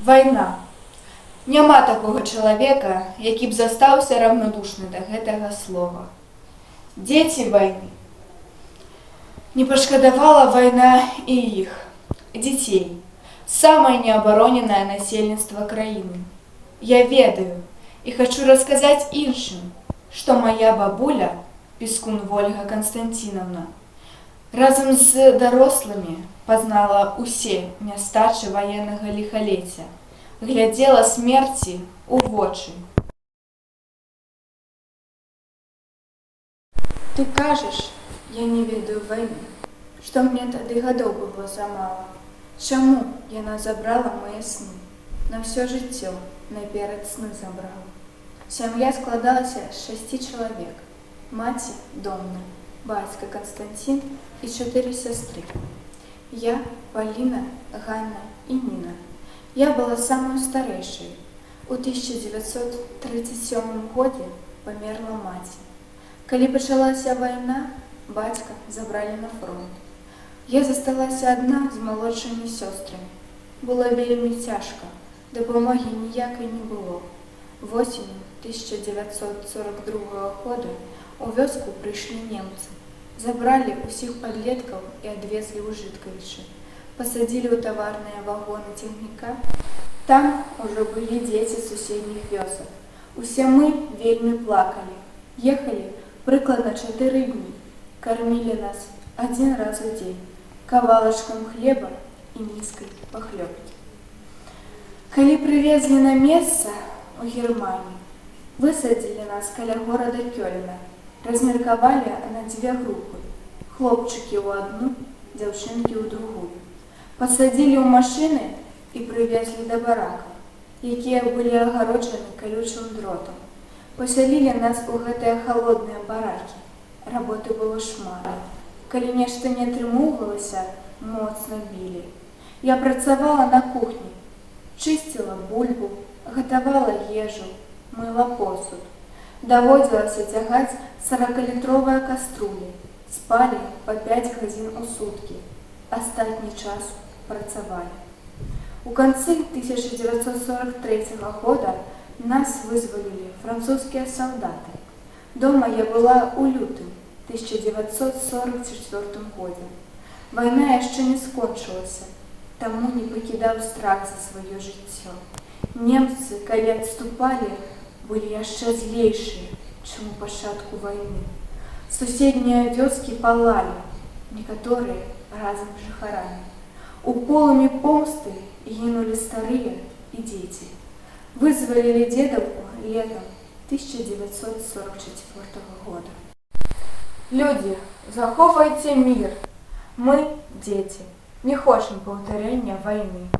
Вайна. Няма такога чалавека, які б застаўся раўнадушны да гэтага слова. Дзеці вайны. Не пашкадавала вайна і іх, дзяцей, самае неабароненае насельніцтва краіны. Я ведаю і хачу расказаць іншым, што моя бабуля, Пескун Ольга Константиновна, разам з дарослымі пазнала усе нястачы ваеннага ліхалецця, глядзела смерці ў вочы. Ты кажаш, я не ведаю вайны, што мне тады гадоў было замала. Чаму яна забрала мае сны? На ўсё жыццё наперад сны забрала. Сям'я складалася з 6 чалавек. Маці Домна, бацька Константин і 4 сястры. Я, Паліна, Ганна і Ніна. Я была самой старэйшай. У 1937 годзе памерла маці. Калі пачалася вайна, бацька забралі на фронт. Я засталася адна з малодшымі сёстрамі. Было вельмі цяжка, дапамогі ніякай не было. Восенню 1942 года у вёску прыйшлі немцы. Забралі ўсіх падлеткаў і адвезлі ў Жыткавічы. Пасадзілі ў таварныя вагоны цягніка. Там ужо былі дзеці суседніх вёсак. Усе мы вельмі плакалі. Ехалі прыкладна 4 дні. Кармілі нас 1 раз у дзень кавалачкам хлеба і міскай пахлёбкі. Калі прывезлі на месца у Германію, высадзілі нас каля горада Кёльна. Размеркавалі на 2 групы. Хлопчыкі ў адну, дзяўчынкі ў другую. Пасадзілі ў машыны і прывезлі да баракаў, якія былі агароджаны калючым дротам. Пасялілі нас у гэтыя халодныя баракі. Работы было шмат. Калі нешта не атрымоўвалася, моцна білі. Я працавала на кухні, чысціла бульбу, гатавала ежу, мыла посуд. Даводзілася цягаць 40-літровыя каструлі. Спалі па 5 гадзін у суткі. Астатні час працавалі. У канцы 1943 года нас вызвалілі французскія салдаты. Дома я была ў лютым 1944 годзе. Вайна яшчэ не скончылася, таму не пакідаў страх за сваё жыццё. Немцы, калі адступалі, былі яшчэ злейшыя, чым у пачатку вайны. Суседнія вёскі палалі, некаторыя разам з жыхарамі. У полымі помсты гінулі старыя і дзеці. Вызвалілі дзедаўку летам 1944 года. Людзі, захоўвайце мір. Мы, дзеці, не хочам паўтарэння вайны.